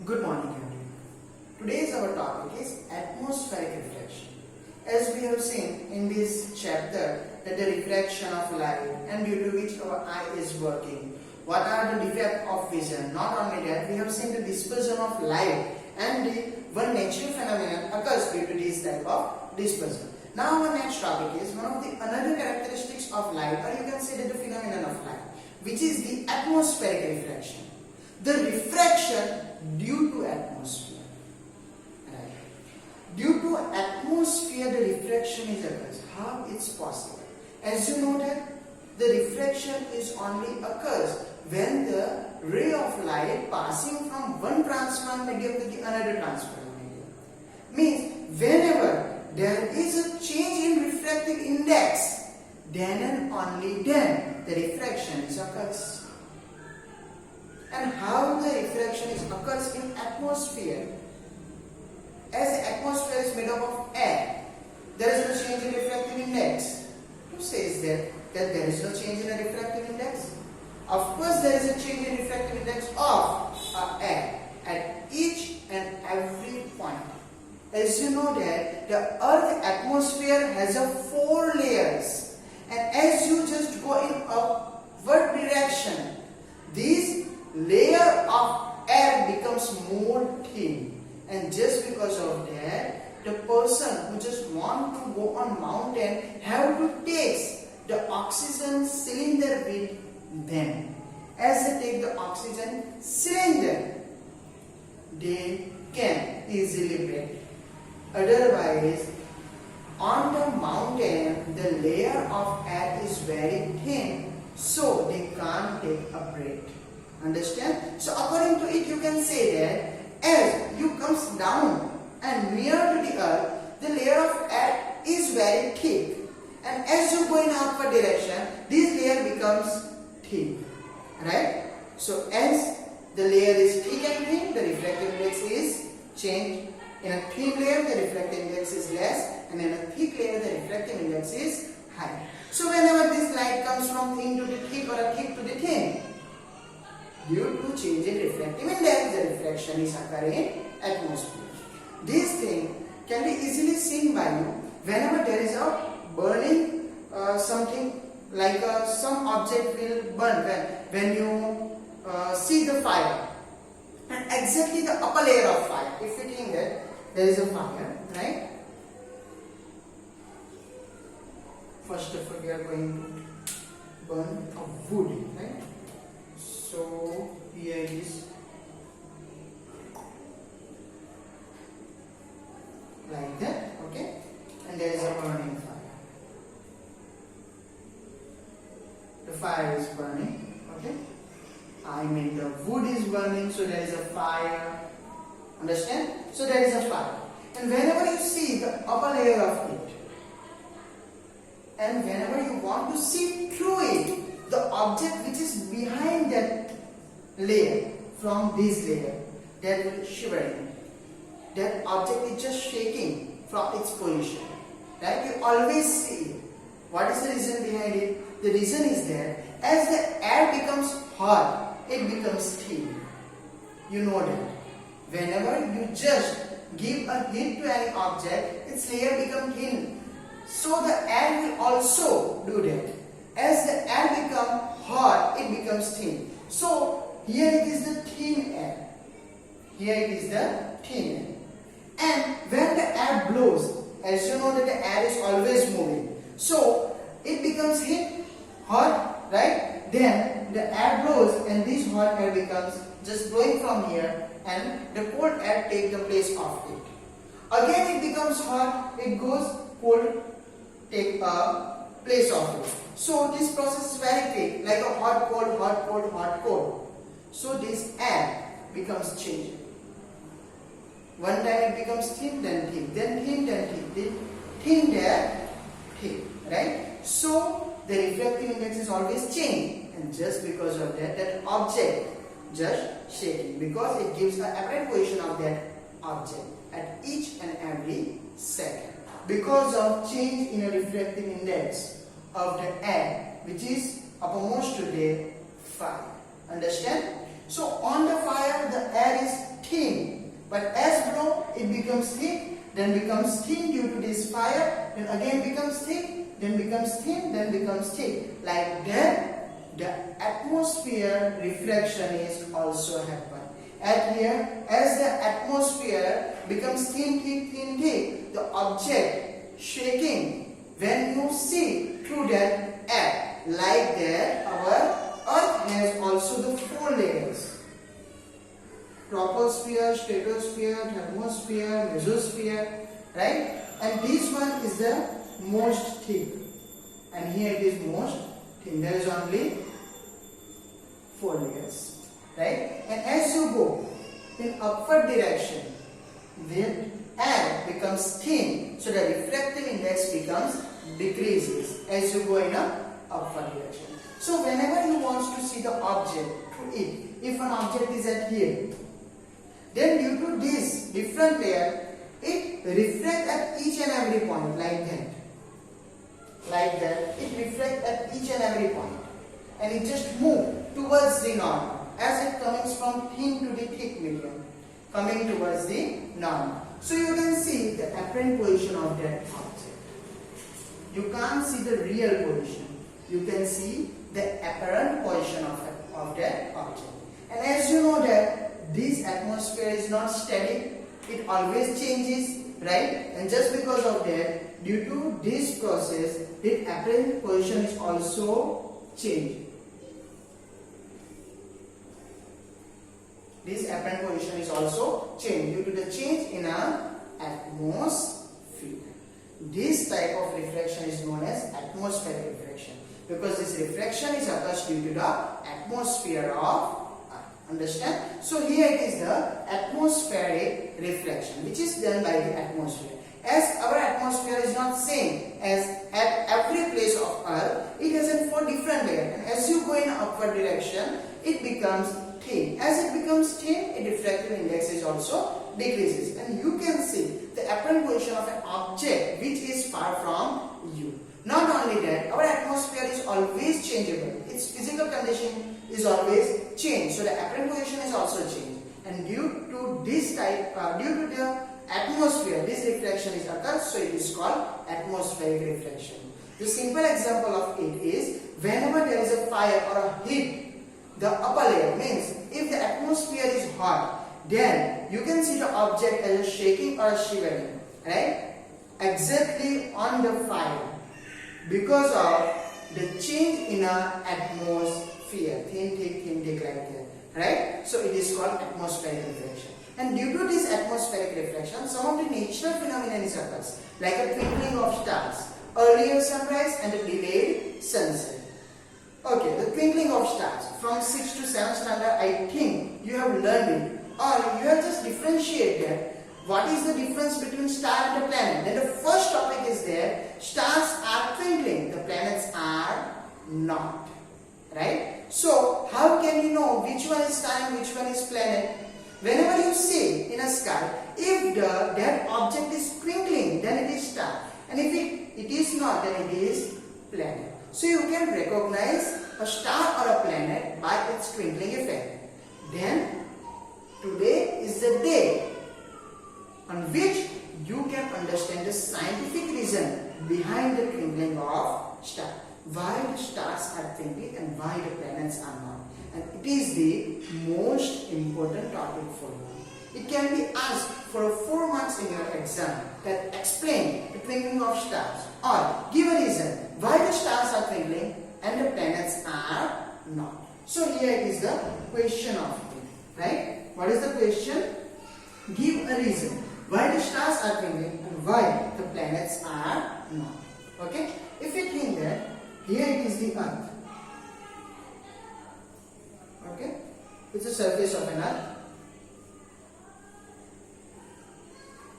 Good morning everyone. Today's our topic is atmospheric refraction. As we have seen in this chapter that the refraction of light and due to which our eye is working. What are the defects of vision? Not only that, we have seen the dispersion of light and the one natural phenomenon occurs due to this type of dispersion. Now our next topic is one of the another characteristics of light, or you can say that the phenomenon of light, which is the atmospheric refraction. The refraction due to atmosphere. Right. Due to atmosphere, the refraction is occurs. How it's possible? As you know that the refraction is only occurs when the ray of light passing from one transparent medium to the another transparent medium. Means whenever there is a change in refractive index, then and only then the refraction is occurs. And how the refraction is occurs in atmosphere? As the atmosphere is made up of air, there is no change in refractive index. Who says that there is no change in the refractive index? Of course, there is a change in refractive index of air at each and every point. As you know that the Earth atmosphere has a 4 layers, and as you just go in upward direction, these layer of air becomes more thin, and just because of that, the person who just want to go on mountain have to take the oxygen cylinder with them. As they take the oxygen cylinder, they can easily breathe. Otherwise, on the mountain, the layer of air is very thin, so they can't take a breath. Understand? So according to it, you can say that as you comes down and near to the earth, the layer of air is very thick, and as you go in upward direction, this layer becomes thick. Right? So as the layer is thick and thin, the refractive index is changed. In a thin layer, the refractive index is less, and in a thick layer, the refractive index is high. So whenever this light comes from thin to the thick or a thick to the thin, due to change in refractive index, the refraction is occurring in atmosphere. This thing can be easily seen by you whenever there is a burning something like some object will burn when you see the fire. And exactly the upper layer of fire, if you think that there is a fire, right? First of all, we are going to burn a wood, right? So here it is like that, okay? And there is a burning fire. The fire is burning, okay? I mean the wood is burning, so there is a fire. Understand? So there is a fire. And whenever you see the upper layer of it, and whenever you want to see through it, the object which is behind that layer, from this layer, that will shivering. That object is just shaking from its position. Right? You always see it. What is the reason behind it? The reason is that as the air becomes hot, it becomes thin. You know that. Whenever you just give a heat to any object, its layer becomes thin. So the air will also do that. As the air becomes hot, it becomes thin. So here it is the thin air. Here it is the thin air. And when the air blows, as you know that the air is always moving, so it becomes hot, right? Then the air blows and this hot air becomes just blowing from here, and the cold air takes the place of it. Again it becomes hot, it goes cold, take a place of it. So this process is very quick, like a hot, cold, hot, cold, hot, cold. So this air becomes changed. One time it becomes thin, then thick, then thin, then thick, then thin, there, thick, right? So the refractive index is always changed, and just because of that, that object just shaking, because it gives the apparent position of that object at each and every second. Because of change in a refractive index of the air, which is uppermost to the fire. Understand? So on the fire, the air is thin, but as below it becomes thick, then becomes thin due to this fire, then again becomes thick, then becomes thin, then becomes thick. Like that, the atmosphere refraction is also happen. At here, as the atmosphere becomes thin, thick, the object shaking when you see through that air. Like that, our Earth has also the 4 layers: troposphere, stratosphere, thermosphere, mesosphere, right? And this one is the most thick, and here it is most thin. There is only 4 layers, right? And as you go in upward direction, the air becomes thin, so the refractive index becomes decreases as you go in a upward direction. So whenever you want to see the object through it, if an object is at here, then due to this different layer, it reflects at each and every point like that. Like that, it reflects at each and every point, and it just moves towards the normal as it comes from thin to the thick medium, coming towards the normal. So you can see the apparent position of that object. You can't see the real position. You can see the apparent position of that object. And as you know that this atmosphere is not static, it always changes, right? And just because of that, due to this process, the apparent position is also changed. This apparent position is also changed due to the change in our atmosphere. This type of refraction is known as atmospheric refraction, because this refraction is occurs due to the atmosphere of Earth. Understand? So here it is the atmospheric reflection, which is done by the atmosphere. As our atmosphere is not same as at every place of Earth, it has in 4 different layers, and as you go in upward direction, it becomes thin. As it becomes thin, its refractive index is also decreases, and you can see the apparent position of an object which is far from you. Not only that, our atmosphere is always changeable. Its physical condition is always changed, so the apparent position is also changed. And due to this type, due to the atmosphere, this reflection is occurs, so it is called atmospheric reflection. The simple example of it is whenever there is a fire or a heat, the upper layer means if the atmosphere is hot, then you can see the object as a shaking or a shivering, right? Exactly on the fire, because of the change in our atmosphere, thin, thick like that, right? So it is called atmospheric reflection. And due to this atmospheric reflection, some of the natural phenomena occurs, like a twinkling of stars, earlier sunrise and a delayed sunset. Okay, the twinkling of stars from 6th to 7th standard, I think you have learned it, or you have just differentiated what is the difference between star and a planet. Then the first topic is there, stars are twinkling, the planets are not, right? So how can you know which one is star and which one is planet? Whenever you see in a sky, if that object is twinkling, then it is star, and if it is not, then it is planet. So you can recognize a star or a planet by its twinkling effect. Then today is the day on which you can understand the scientific reason behind the twinkling of star. Why the stars are twinkling and why the planets are not. And it is the most important topic for you. It can be asked for 4 marks in your exam, that explain the twinkling of stars or give a reason why the stars are twinkling and the planets are not. So here it is the question of it, right? What is the question? Give a reason why the stars are twinkling and why the planets are not. Okay? If you think that here it is the Earth. Okay? It's the surface of an Earth.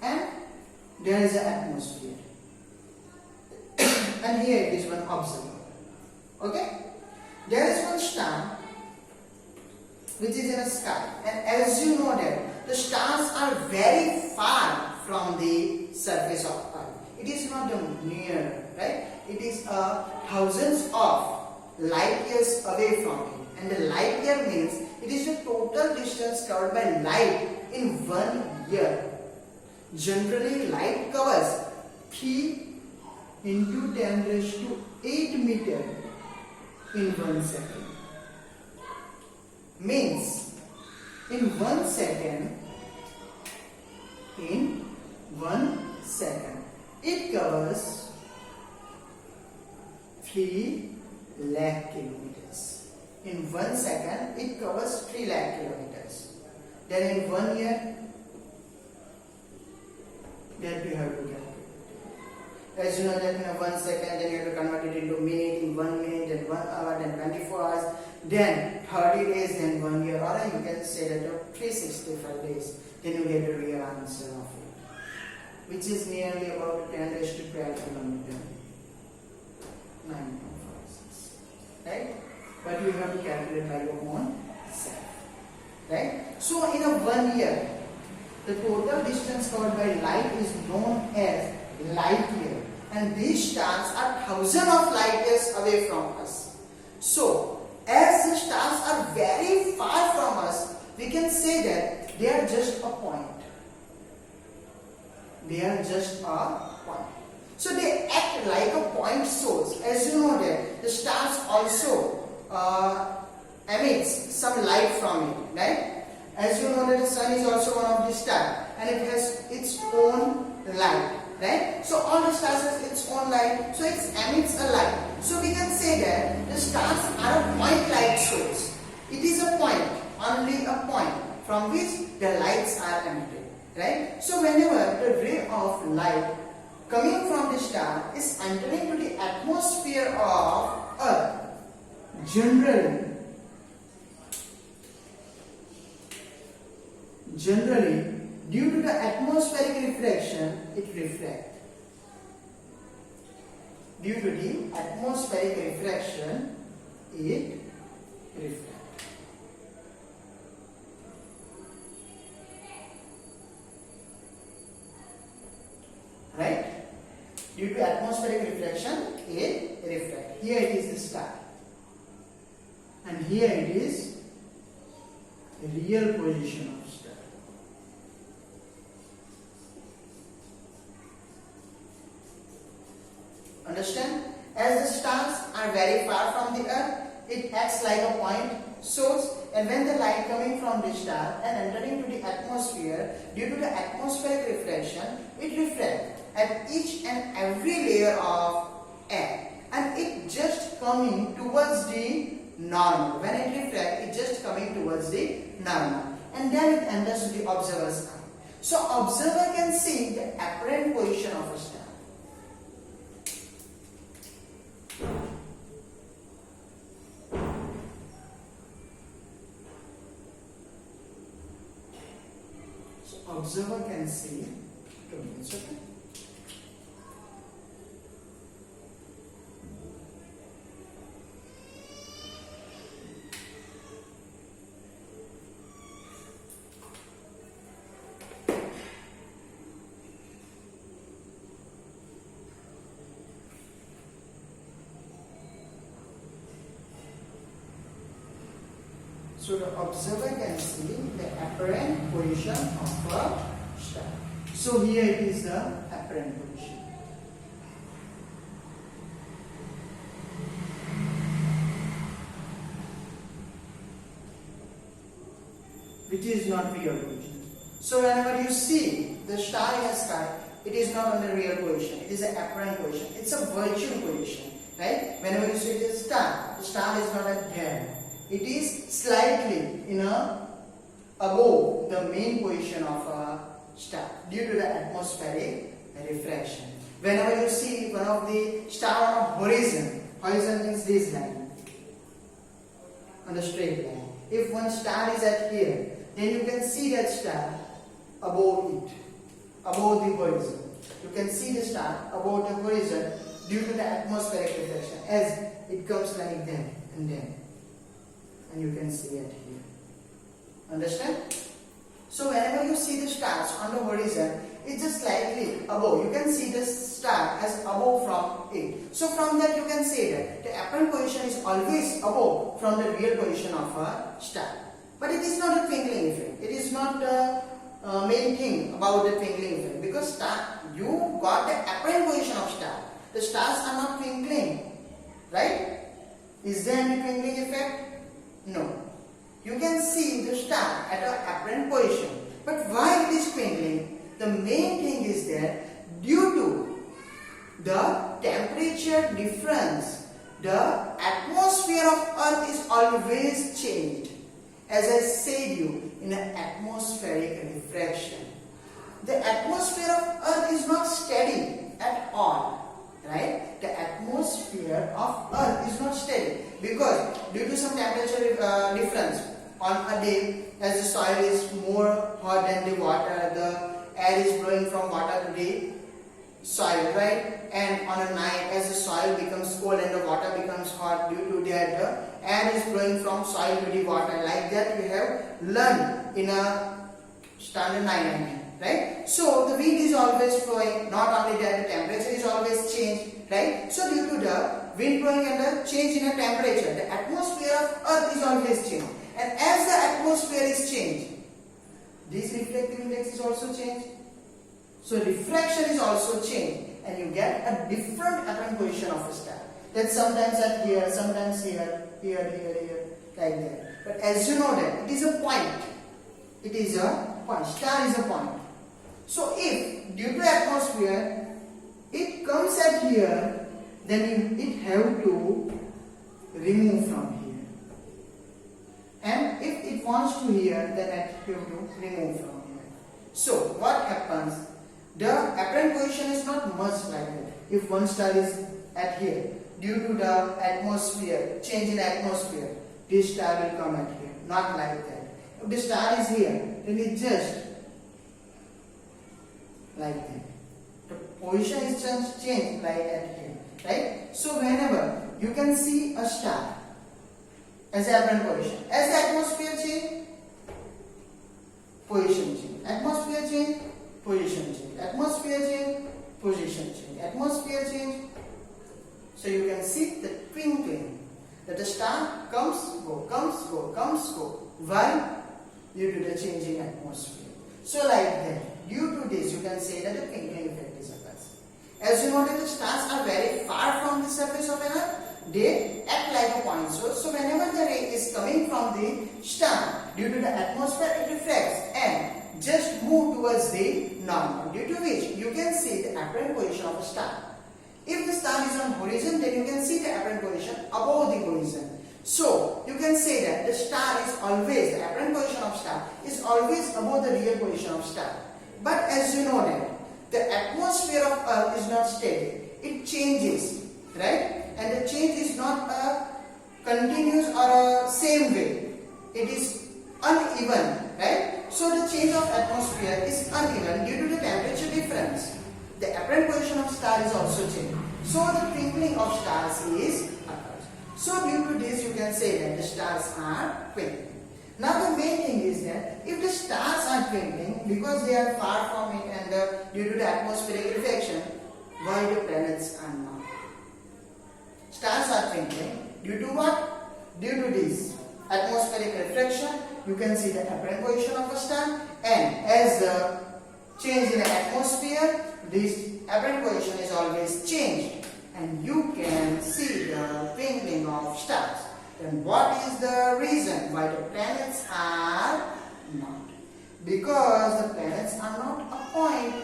And there is an atmosphere. And here it is one observer. Okay? There is one star which is in the sky. And as you know that the stars are very far from the surface of Earth. It is not near, right? It is thousands of light years away from it. And the light year means it is the total total distance covered by light in 1 year. Generally, light covers 3 into 10 raised to 8 meter in 1 second. Means in 1 second, it covers 3 lakh kilometers. In 1 second, it covers 3 lakh kilometers. Then in 1 year, that we have to calculate. As you know that in 1 second, then you have to convert it into minute, in 1 minute, then 1 hour, then 24 hours, then 30 days, then 1 year, or you can say that 365 days, then you get the real answer of it, which is nearly about 10 raised to 12 kilometer, 9.56, right? But you have to calculate by your own self, right? So in 1 year, the total distance covered by light is known as light year, and these stars are thousands of light years away from us. So, as the stars are very far from us, we can say that they are just a point. They are just a point. So they act like a point source. As you know that the stars also emits some light from it, right? As you know that the sun is also one of the stars, and it has its own light, right? So all the stars has its own light, so it emits a light. So we can say that the stars are a point light source. It is a point, only a point from which the lights are emitted, right? So whenever the ray of light coming from the star is entering to the atmosphere of Earth, generally due to the atmospheric refraction, it refracts. Due to the atmospheric refraction, it refracts. Right? Due to atmospheric refraction, it refracts. Here it is the star, and here it is the real position of star. Understand? As the stars are very far from the earth, it acts like a point source, and when the light coming from the star and entering to the atmosphere, due to the atmospheric refraction, it refracts at each and every layer of air, and it just coming towards the normal. When it refracts, it just coming towards the normal, and then it enters to the observer's eye. So observer can see the apparent position of a star. Observer can see 2 minutes, okay? So the observer can see the apparent position of a star. So here it is the apparent position. Which is not real position. So whenever you see the star in the sky, it is not on the real position. It is an apparent position. It's a virtual position, right? Whenever you see the star is not at there. It is slightly above the main position of a star due to the atmospheric refraction. Whenever you see one of the star on a horizon means this line, on the straight line. If one star is at here, then you can see that star above it, above the horizon. You can see the star above the horizon due to the atmospheric refraction, as it comes like that and then. And you can see it here. Understand? So whenever you see the stars on the horizon, it's just slightly above. You can see the star as above from it. So from that you can say that the apparent position is always above from the real position of a star. But it is not a twinkling effect. It is not the main thing about the twinkling effect, because star, you got the apparent position of star. The stars are not twinkling, right? Is there any twinkling effect? No. You can see the star at an apparent position. But why it is twinkling? The main thing is that due to the temperature difference, the atmosphere of Earth is always changed. As I said you, in an atmospheric refraction. The atmosphere of Earth is not steady at all, right? The atmosphere of Earth is not steady because due to some temperature difference on a day, as the soil is more hot than the water, the air is blowing from water to the soil, right? And on a night, as the soil becomes cold and the water becomes hot, due to that the air is blowing from soil to the water. Like that we have learned in a standard 999, right? So the wind is always flowing. Not only that, the temperature is always changed, right? So due to the wind blowing and the change in the temperature, the atmosphere of Earth is always changed. And as the atmosphere is changed, this reflective index is also changed. So refraction is also changed, and you get a different apparent position of a star. That sometimes at here, sometimes here, like that. But as you know that it is a point. It is a point. Star is a point. So if due to atmosphere it comes at here, then it have to remove from here. And if it wants to here, then it have to remove from here. So what happens? The apparent position is not much like that. If one star is at here, due to the atmosphere, change in atmosphere, this star will come at here. Not like that. If the star is here, then it's just like that. The position is just changed like at here, right? So whenever you can see a star as the apparent position, as the atmosphere change, position change. Atmosphere change, position change. Atmosphere change, position change. Atmosphere change. So you can see the twinkling, that the star comes, go, comes, go, comes, go. Why? Due to the changing atmosphere. So like that, due to this you can say that the twinkling effect is occurs. As you know that the stars are very far from the surface of an Earth, they act like a point source. So whenever the ray is coming from the star, due to the atmosphere it reflects and just move towards the normal, due to which you can see the apparent position of a star. If the star is on horizon, then you can see the apparent position above the horizon. So you can say that the star is always, the apparent position of star is always above the real position of star. But as you know that the atmosphere of Earth is not steady, it changes, right? And the change is not a continuous or a same way. It is uneven, right? So the change of atmosphere is uneven due to the temperature difference. The apparent position of star is also changed. So the twinkling of stars is occurs. So due to this you can say that the stars are twinkling. Now the main thing is that if the stars are twinkling because they are far from it and due to the atmospheric reflection, why the planets are not? Stars are twinkling due to what? Due to this atmospheric reflection, you can see the apparent position of a star, and as the change in the atmosphere, this apparent position is always changed, and you can see the twinkling of stars. Then what is the reason why the planets are not? Because the planets are not a point.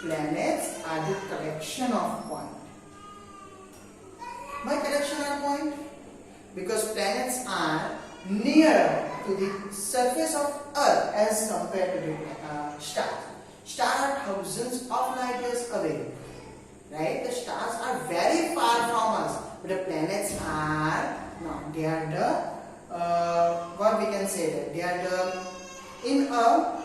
Planets are the collection of points. Why collection of points? Because planets are nearer to the surface of Earth as compared to the stars. Stars are thousands of light years away, right? The stars are very far from us, but the planets are not. They are the what we can say that they are the in a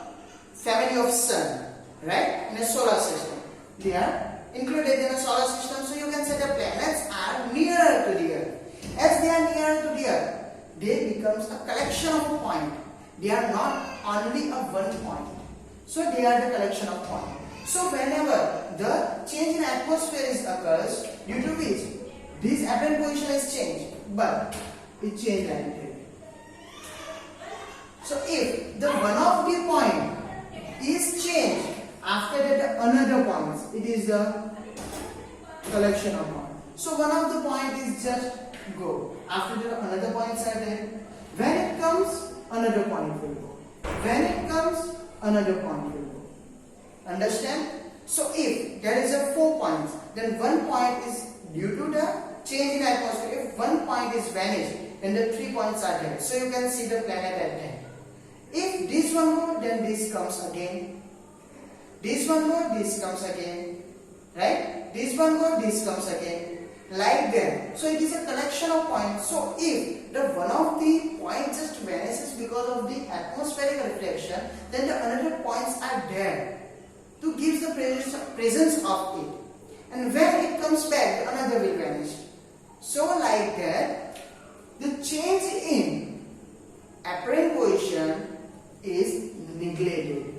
family of sun, right? In a solar system, they are included in a solar system. So you can say the planets are nearer to the Earth. As they are nearer to the Earth, they becomes a collection of points. They are not only a one point. So they are the collection of points. So whenever the change in atmosphere is occurs, due to which this apparent position is changed, but it changed like that. So if the one of the point is changed, after that another points, it is the collection of points. So one of the point is just go. After that another points are there. When it comes, another point will go. When it comes, another point will go. Understand? So if there is a 4 points, then 1 point is due to the change in atmosphere. If 1 point is vanished, then the 3 points are there. So you can see the planet at end. If this one more, then this comes again. This one more, this comes again. Right? This one more, this comes again. Like that. So it is a collection of points. So if the one of the points just vanishes because of the atmospheric reflection, then the another points are there to give the presence of it. And when it comes back, another will vanish. So like that, the change in apparent position is neglected.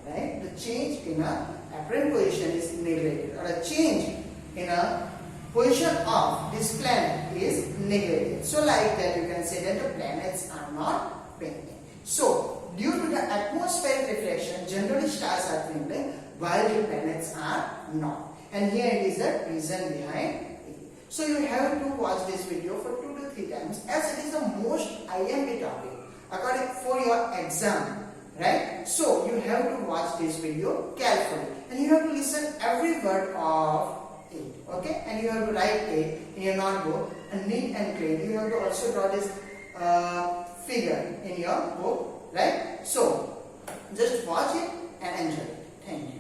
Right? The change in a apparent position is neglected, or a change in a position of this planet is neglected. So like that you can say that the planets are not twinkling. So due to the atmospheric reflection, generally stars are twinkling while the planets are not. And here it is the reason behind it. So you have to watch this video for 2 to 3 times, as it is the most IMP topic according for your exam. Right? So you have to watch this video carefully, and you have to listen every word of it. Okay? And you have to write it in your notebook and neat and clean. You have to also draw this figure in your book. Right? So just watch it and enjoy it. Thank you.